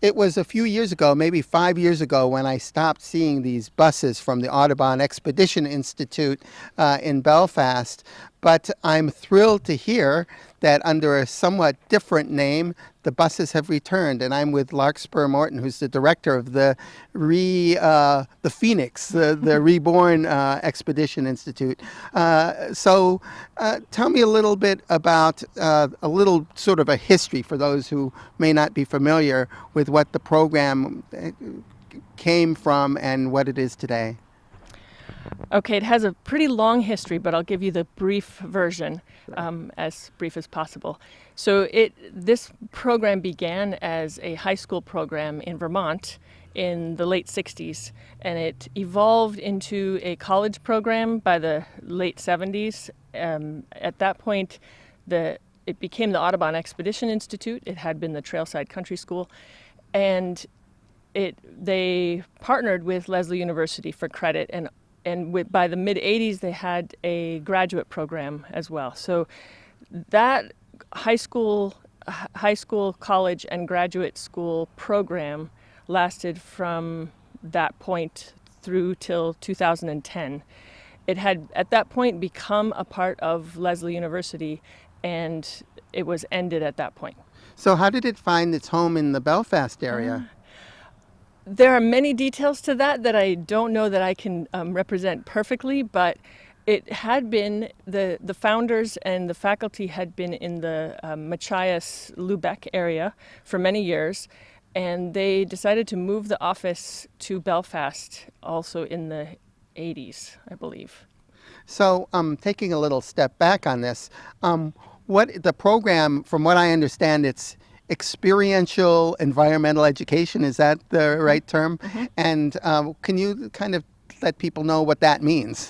It was a few years ago, maybe 5 years ago, when I stopped seeing these buses from the Audubon Expedition Institute in Belfast. But I'm thrilled to hear that under a somewhat different name, the buses have returned. And I'm with Larkspur Morton, who's the director of the Phoenix, the Reborn Expedition Institute. Tell me a little bit about a little sort of a history for those who may not be familiar with what the program came from and what it is today. Okay, it has a pretty long history, but I'll give you the brief version, as brief as possible. So this program began as a high school program in Vermont in the late 60s, and it evolved into a college program by the late 70s. At that point, it became the Audubon Expedition Institute. It had been the Trailside Country School, and they partnered with Lesley University for credit, and by the mid-'80s, they had a graduate program as well. So that high school, college, and graduate school program lasted from that point through till 2010. It had, at that point, become a part of Lesley University, and it was ended at that point. So how did it find its home in the Belfast area? There are many details to that I don't know that I can represent perfectly, but it had been, the founders and the faculty had been in the Machias, Lubec area for many years, and they decided to move the office to Belfast also in the 80s, I believe. So taking a little step back on this, what the program, from what I understand, it's experiential environmental education. Is that the right term? Mm-hmm. And can you kind of let people know what that means?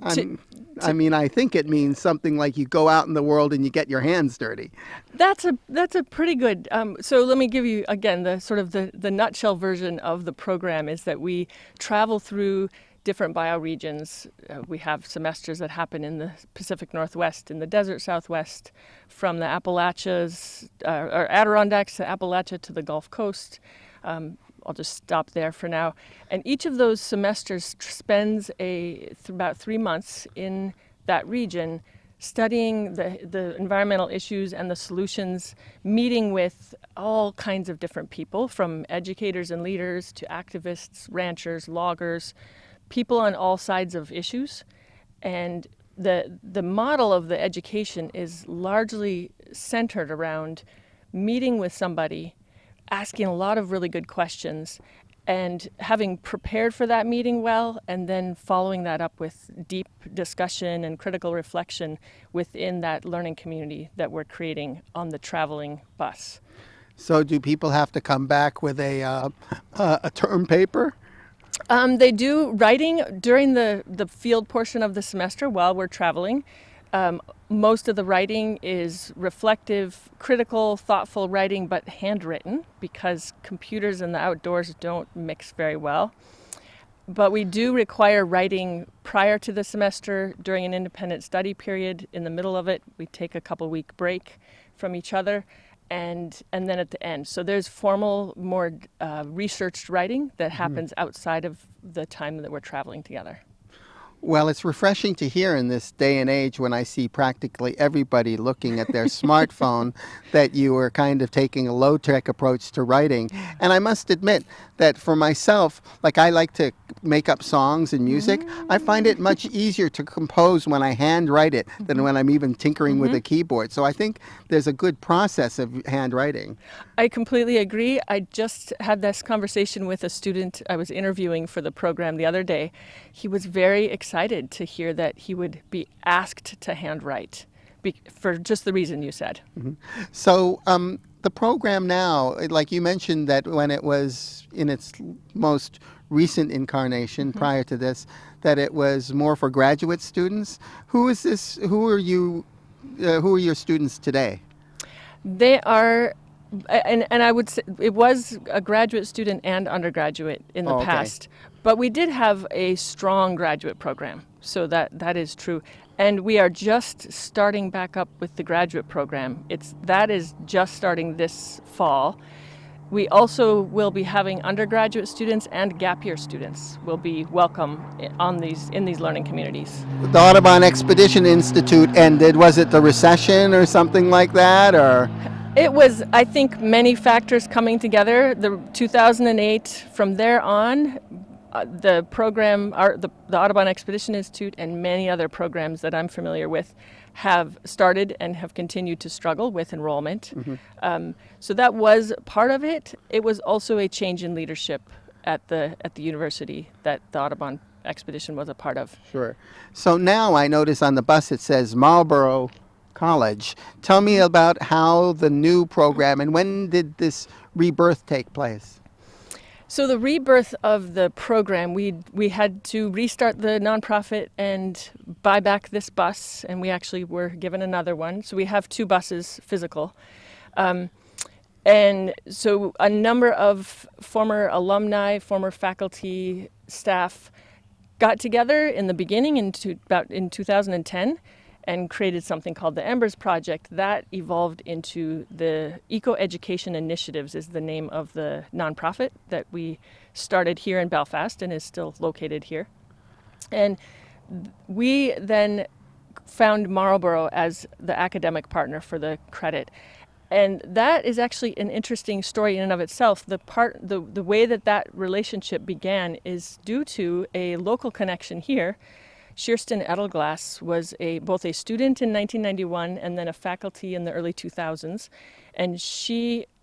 I mean, I think it means something like you go out in the world and you get your hands dirty. That's a pretty good. So let me give you again the sort of the nutshell version of the program is that we travel through different bioregions. We have semesters that happen in the Pacific Northwest, in the desert Southwest, from the Appalachias or Adirondacks to Appalachia to the Gulf Coast. I'll just stop there for now. And each of those semesters spends about 3 months in that region studying the environmental issues and the solutions, meeting with all kinds of different people, from educators and leaders to activists, ranchers, loggers, people on all sides of issues. And the model of the education is largely centered around meeting with somebody, asking a lot of really good questions, and having prepared for that meeting well, and then following that up with deep discussion and critical reflection within that learning community that we're creating on the traveling bus. So do people have to come back with a term paper? They do writing during the field portion of the semester while we're traveling. Most of the writing is reflective, critical, thoughtful writing, but handwritten because computers and the outdoors don't mix very well. But we do require writing prior to the semester during an independent study period. In the middle of it, we take a couple-week break from each other. And then at the end. So there's formal, more researched writing that happens outside of the time that we're traveling together. Well, it's refreshing to hear in this day and age when I see practically everybody looking at their smartphone that you are kind of taking a low-tech approach to writing. And I must admit that for myself, like I like to make up songs and music, I find it much easier to compose when I handwrite it than when I'm even tinkering with a keyboard. So I think there's a good process of handwriting. I completely agree. I just had this conversation with a student I was interviewing for the program the other day. He was very excited to hear that he would be asked to handwrite for just the reason you said. So the program now, like you mentioned that when it was in its most recent incarnation prior to this, that it was more for graduate students. Who is this? Who are you? Who are your students today? They are, and I would say it was a graduate student and undergraduate in the past, but we did have a strong graduate program, so that is true. And we are just starting back up with the graduate program. That is just starting this fall. We also will be having undergraduate students and gap year students will be welcome in these learning communities. The Audubon Expedition Institute ended. Was it the recession or something like that, or? It was, I think, many factors coming together. The 2008, from there on, the program, the Audubon Expedition Institute, and many other programs that I'm familiar with have started and have continued to struggle with enrollment. So that was part of it. It was also a change in leadership at the university that the Audubon Expedition was a part of. Sure. So now I notice on the bus it says Marlborough College. Tell me about how the new program, and when did this rebirth take place? So the rebirth of the program, we had to restart the nonprofit and buy back this bus, and we actually were given another one. So we have two buses physical. And so a number of former alumni, former faculty, staff got together in the beginning in 2010 and created something called the Embers Project. That evolved into the Eco Education Initiatives is the name of the nonprofit that we started here in Belfast and is still located here. And we then found Marlborough as the academic partner for the credit. And that is actually an interesting story in and of itself. The way that relationship began is due to a local connection here. Kirsten Edelglass was both a student in 1991 and then a faculty in the early 2000s. And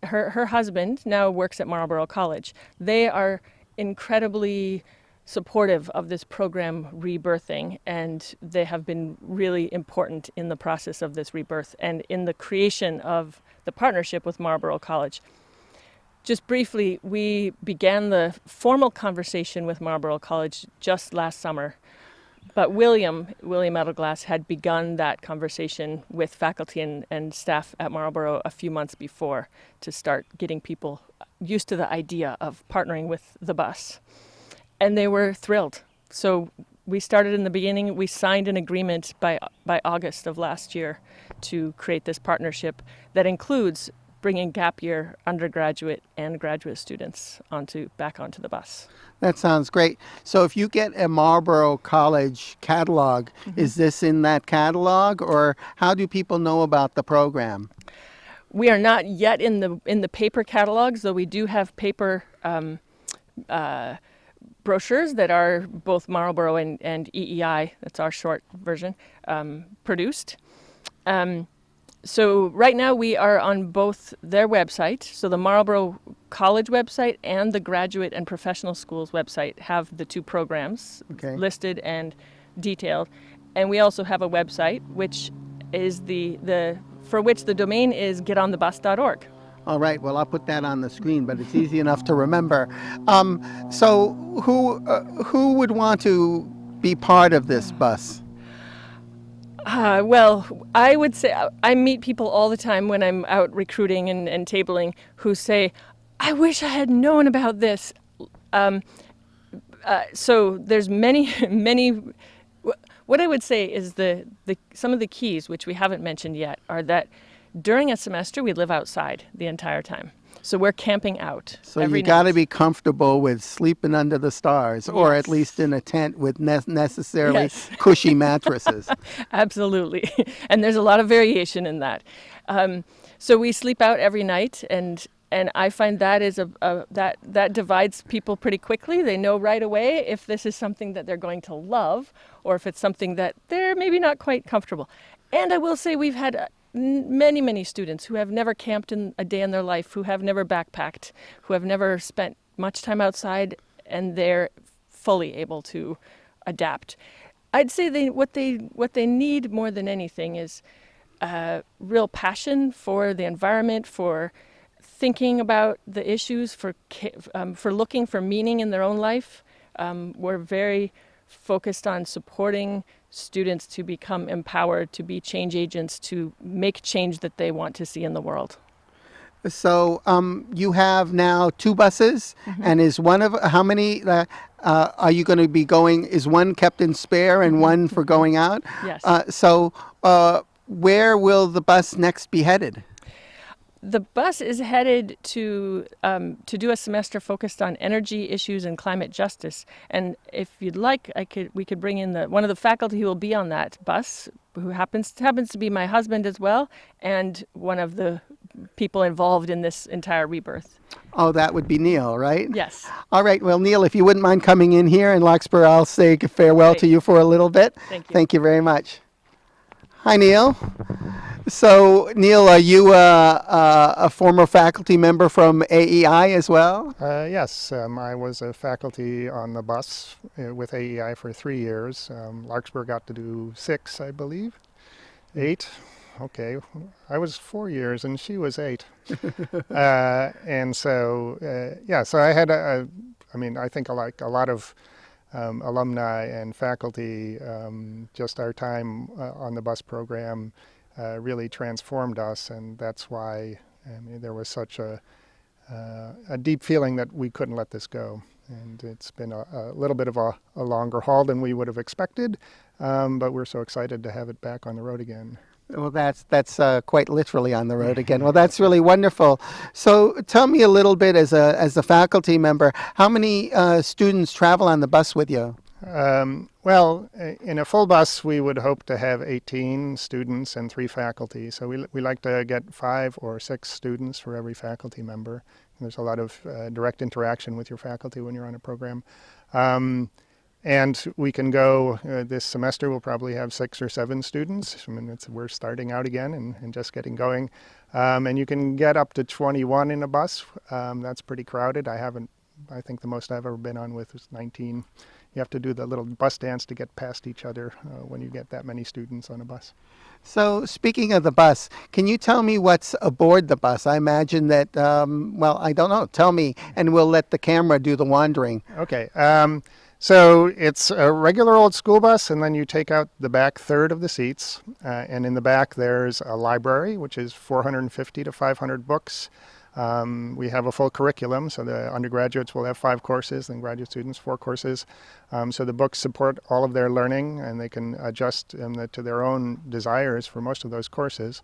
her husband now works at Marlborough College. They are incredibly supportive of this program rebirthing, and they have been really important in the process of this rebirth and in the creation of the partnership with Marlborough College. Just briefly, we began the formal conversation with Marlborough College just last summer, but William Edelglass had begun that conversation with faculty and staff at Marlborough a few months before to start getting people used to the idea of partnering with the bus. And they were thrilled. So we started in the beginning. We signed an agreement by August of last year to create this partnership that includes bringing gap year undergraduate and graduate students back onto the bus. That sounds great. So if you get a Marlborough College catalog, is this in that catalog, or how do people know about the program? We are not yet in the paper catalogs, though we do have paper brochures that are both Marlborough and EEI, that's our short version, produced. So right now we are on both their website, so the Marlborough College website and the Graduate and Professional Schools website have the two programs listed and detailed. And we also have a website which is for which the domain is getonthebus.org. All right, well, I'll put that on the screen, but it's easy enough to remember. So who would want to be part of this bus? Well, I would say I meet people all the time when I'm out recruiting and tabling who say, I wish I had known about this. So there's many. What I would say is some of the keys, which we haven't mentioned yet, are that during a semester we live outside the entire time. So we're camping out. So you got to be comfortable with sleeping under the stars, or at least in a tent with necessarily cushy mattresses. Absolutely. And there's a lot of variation in that. So we sleep out every night, and I find that is that divides people pretty quickly. They know right away if this is something that they're going to love, or if it's something that they're maybe not quite comfortable. And I will say we've had many students who have never camped in a day in their life, who have never backpacked, who have never spent much time outside, and they're fully able to adapt. I'd say what they need more than anything is real passion for the environment, for thinking about the issues, for looking for meaning in their own life. We're very focused on supporting students to become empowered, to be change agents, to make change that they want to see in the world. So you have now two buses, and is one of how many are you going to be going? Is one kept in spare and one for going out? Yes. So where will the bus next be headed? The bus is headed to do a semester focused on energy issues and climate justice. And if you'd like, we could bring in one of the faculty who will be on that bus, who happens to be my husband as well, and one of the people involved in this entire rebirth. Oh, that would be Neil, right? Yes. All right. Well, Neil, if you wouldn't mind coming in here in Larkspur, I'll say farewell Great. to you for a little bit. Thank you. Thank you very much. Hi, Neil. So, Neil, are you a former faculty member from AEI as well? Yes, I was a faculty on the bus with AEI for 3 years. Larkspur got to do 6, I believe. 8. Okay, I was 4 years and she was 8. And so, yeah, so I had, I think like a lot of alumni and faculty, just our time on the bus program really transformed us, and that's why there was such a deep feeling that we couldn't let this go. And it's been a little bit of a longer haul than we would have expected, but we're so excited to have it back on the road again. Well, that's quite literally on the road again. Well, that's really wonderful. So, tell me a little bit as a faculty member, how many students travel on the bus with you? Well, in a full bus, we would hope to have 18 students and 3 faculty. So we like to get 5 or 6 students for every faculty member. There's a lot of direct interaction with your faculty when you're on a program. And we can go, this semester we'll probably have 6 or 7 students. I mean, we're starting out again and just getting going. And you can get up to 21 in a bus. That's pretty crowded. I think the most I've ever been on with was 19. You have to do the little bus dance to get past each other when you get that many students on a bus. So, speaking of the bus, can you tell me what's aboard the bus? I imagine that, well, I don't know. Tell me, and we'll let the camera do the wandering. Okay. So it's a regular old school bus, and then you take out the back third of the seats. And in the back, there's a library, which is 450 to 500 books. We have a full curriculum, so the undergraduates will have 5 courses, and graduate students 4 courses. So the books support all of their learning, and they can adjust to their own desires for most of those courses.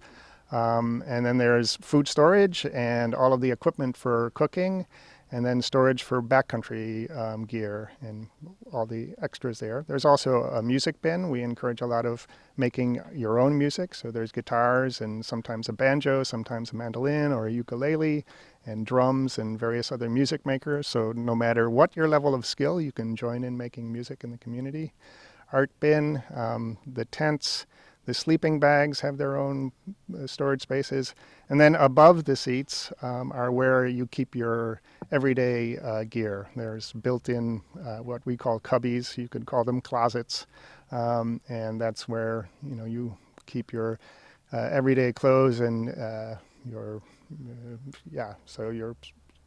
And then there's food storage and all of the equipment for cooking, and then storage for backcountry gear and all the extras there. There's also a music bin. We encourage a lot of making your own music. So there's guitars and sometimes a banjo, sometimes a mandolin or a ukulele, and drums and various other music makers. So no matter what your level of skill, you can join in making music in the community. Art bin, the tents, the sleeping bags have their own storage spaces. And then above the seats are where you keep your everyday gear. There's built-in what we call cubbies. You could call them closets. And that's where you keep your everyday clothes and your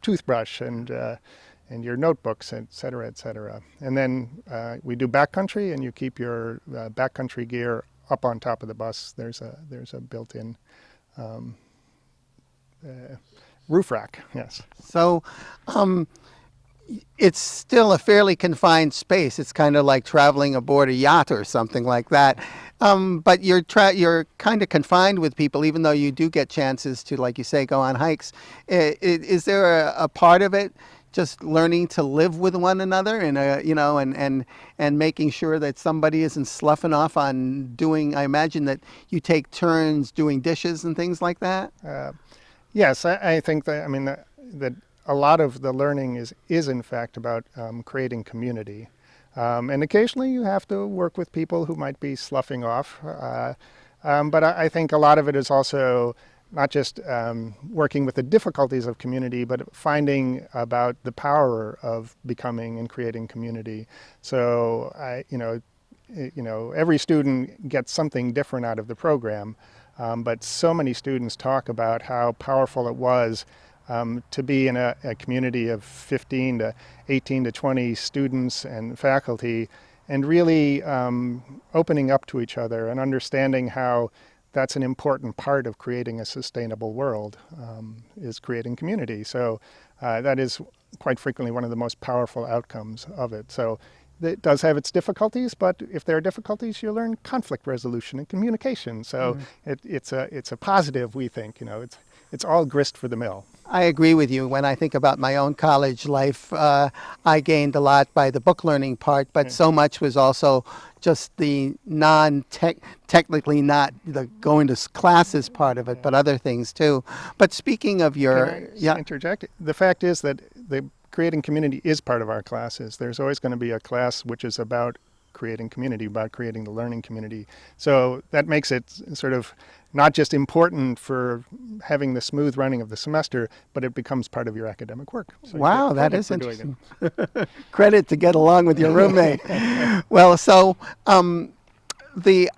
toothbrush and your notebooks, et cetera, et cetera. And then we do backcountry, and you keep your backcountry gear up on top of the bus. There's a built-in roof rack. Yes. So, it's still a fairly confined space. It's kind of like traveling aboard a yacht or something like that. But you're kind of confined with people, even though you do get chances to, like you say, go on hikes. Is there a part of it just learning to live with one another and making sure that somebody isn't sloughing off on doing? I imagine that you take turns doing dishes and things like that. Yes, I think that that a lot of the learning is in fact about creating community. And occasionally you have to work with people who might be sloughing off. But I think a lot of it is also not just working with the difficulties of community, but finding about the power of becoming and creating community. So every student gets something different out of the program, but so many students talk about how powerful it was to be in a community of 15 to 18 to 20 students and faculty, and really opening up to each other and understanding how that's an important part of creating a sustainable world, is creating community. So that is quite frequently one of the most powerful outcomes of it. So it does have its difficulties, but if there are difficulties, you learn conflict resolution and communication. So it's a positive, we think. it's all grist for the mill. I agree with you. When I think about my own college life, I gained a lot by the book learning part, but so much was also just the technically not the going to classes part of it, but other things too. But speaking of Can your, I yeah, interject? The fact is that the creating community is part of our classes. There's always going to be a class which is about creating community, about creating the learning community. So that makes it sort of not just important for having the smooth running of the semester, but it becomes part of your academic work. So you wow, get that credit is for doing interesting. Credit to get along with your roommate. Well, so the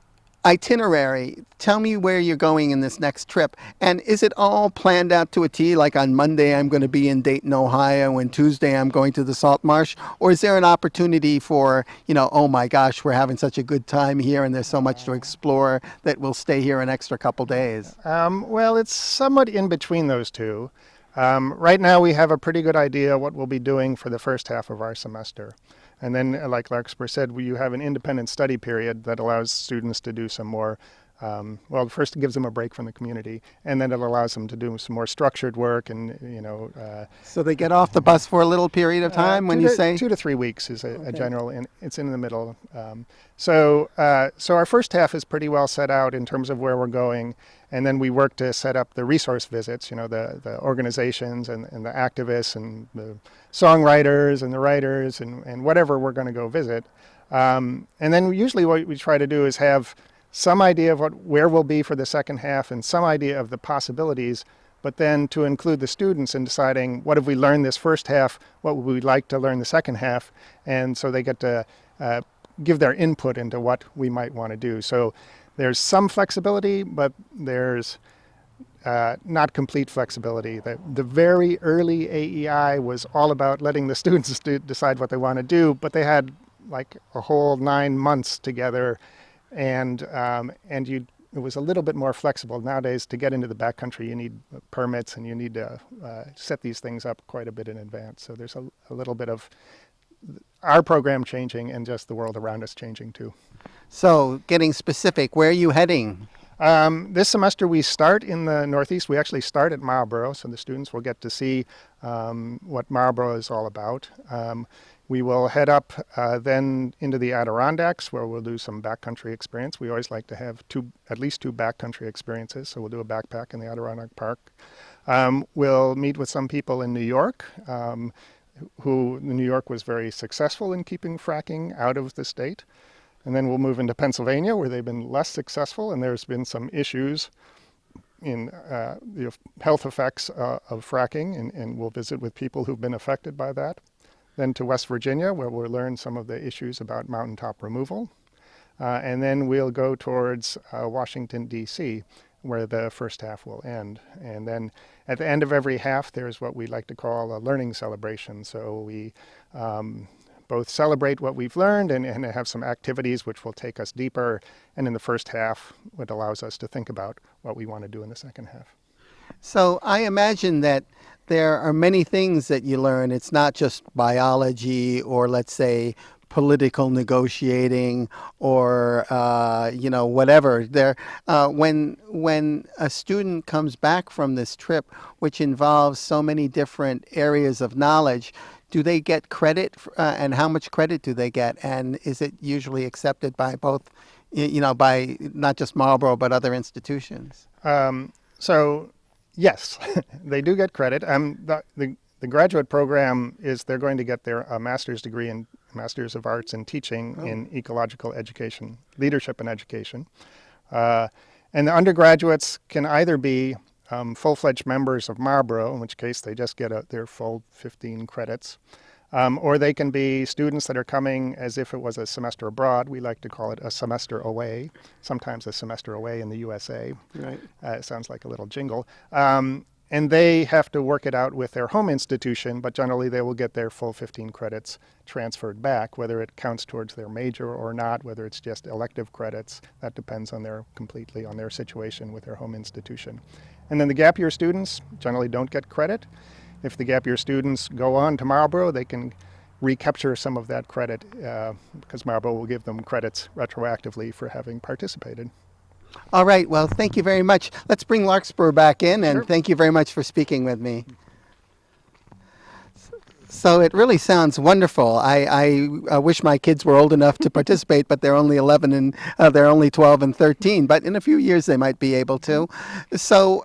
itinerary, tell me where you're going in this next trip. And is it all planned out to a T? Like on Monday, I'm going to be in Dayton, Ohio, and Tuesday, I'm going to the Salt Marsh? Or is there an opportunity for, oh my gosh, we're having such a good time here and there's so much to explore that we'll stay here an extra couple days? Well, it's somewhat in between those two. Right now, we have a pretty good idea what we'll be doing for the first half of our semester. And then, like Larkspur said, you have an independent study period that allows students to do some more, well, first it gives them a break from the community, and then it allows them to do some more structured work and, So they get off the bus for a little period of time when you say? 2 to 3 weeks is a Okay. general, and it's in the middle. So our first half is pretty well set out in terms of where we're going, and then we work to set up the resource visits, the organizations and the activists and the songwriters and the writers and whatever we're going to go visit. And then usually what we try to do is have some idea of where we'll be for the second half and some idea of the possibilities, but then to include the students in deciding what have we learned this first half, what would we like to learn the second half, and so they get to give their input into what we might want to do. So there's some flexibility, but there's not complete flexibility. The very early AEI was all about letting the students decide what they want to do, but they had like a whole 9 months together, and it was a little bit more flexible. Nowadays, to get into the backcountry, you need permits and you need to set these things up quite a bit in advance. So there's a little bit of our program changing and just the world around us changing too. So getting specific, where are you heading? This semester we start in the Northeast. We actually start at Marlborough, so the students will get to see what Marlborough is all about. We will head up then into the Adirondacks, where we'll do some backcountry experience. We always like to have at least two backcountry experiences, so we'll do a backpack in the Adirondack Park. We'll meet with some people in New York, who New York was very successful in keeping fracking out of the state. And then we'll move into Pennsylvania, where they've been less successful, and there's been some issues in the health effects of fracking, and we'll visit with people who've been affected by that. Then to West Virginia, where we'll learn some of the issues about mountaintop removal. And then we'll go towards Washington, D.C., where the first half will end. And then at the end of every half, there's what we like to call a learning celebration. So we both celebrate what we've learned and have some activities which will take us deeper. And in the first half, what allows us to think about what we want to do in the second half. So I imagine that there are many things that you learn. It's not just biology or, let's say, political negotiating or whatever. When a student comes back from this trip, which involves so many different areas of knowledge, do they get credit, and how much credit do they get? And is it usually accepted by both, by not just Marlborough but other institutions? So yes, they do get credit. The graduate program is they're going to get their master's degree in Masters of Arts in Teaching in Ecological Education, Leadership and Education. And the undergraduates can either be full-fledged members of Marlborough, in which case they just get their full 15 credits, or they can be students that are coming as if it was a semester abroad. We like to call it a semester away, sometimes a semester away in the USA. Right. It sounds like a little jingle. And they have to work it out with their home institution, but generally they will get their full 15 credits transferred back, whether it counts towards their major or not, whether it's just elective credits. That depends completely on their situation with their home institution. And then the gap year students generally don't get credit. If the gap year students go on to Marlborough, they can recapture some of that credit because Marlborough will give them credits retroactively for having participated. All right. Well, thank you very much. Let's bring Larkspur back in, and Sure. thank you very much for speaking with me. So it really sounds wonderful. I wish my kids were old enough to participate, but they're only 11 and they're only 12 and 13. But in a few years, they might be able to. So.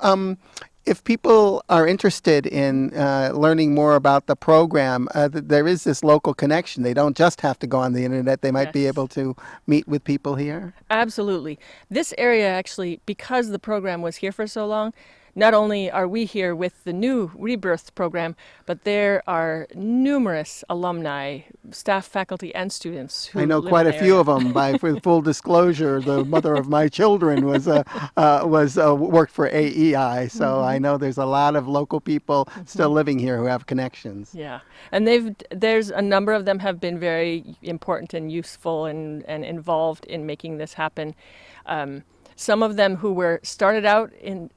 If people are interested in learning more about the program, there is this local connection. They don't just have to go on the internet. They might be Yes. able to meet with people here. Absolutely. This area actually, because the program was here for so long, not only are we here with the new Rebirth program, but there are numerous alumni, staff, faculty, and students who I know live quite in a the few area. of them. By full disclosure, the mother of my children was worked for AEI, so I know there's a lot of local people still living here who have connections. Yeah, and there's a number of them have been very important and useful and involved in making this happen. Some of them who were started out in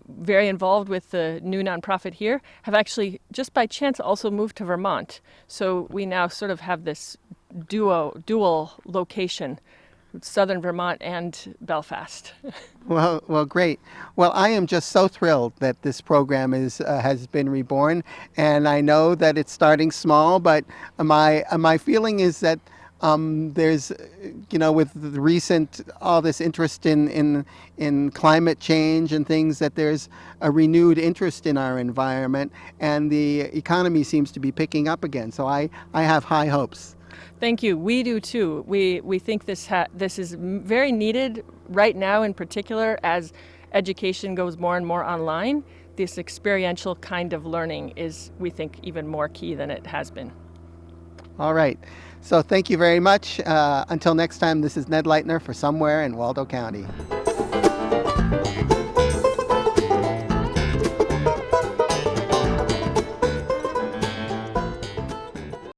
very involved with the new nonprofit here have actually just by chance also moved to Vermont. So we now sort of have this dual location, southern Vermont and Belfast. Well, great. Well, I am just so thrilled that this program has been reborn, and I know that it's starting small, but my feeling is that there's, with the recent all this interest in climate change and things, that there's a renewed interest in our environment, and the economy seems to be picking up again. So I have high hopes. Thank you. We do too. We think this is very needed right now, in particular, as education goes more and more online. This experiential kind of learning is, we think, even more key than it has been. All right. So thank you very much. Until next time, this is Ned Leitner for Somewhere in Waldo County.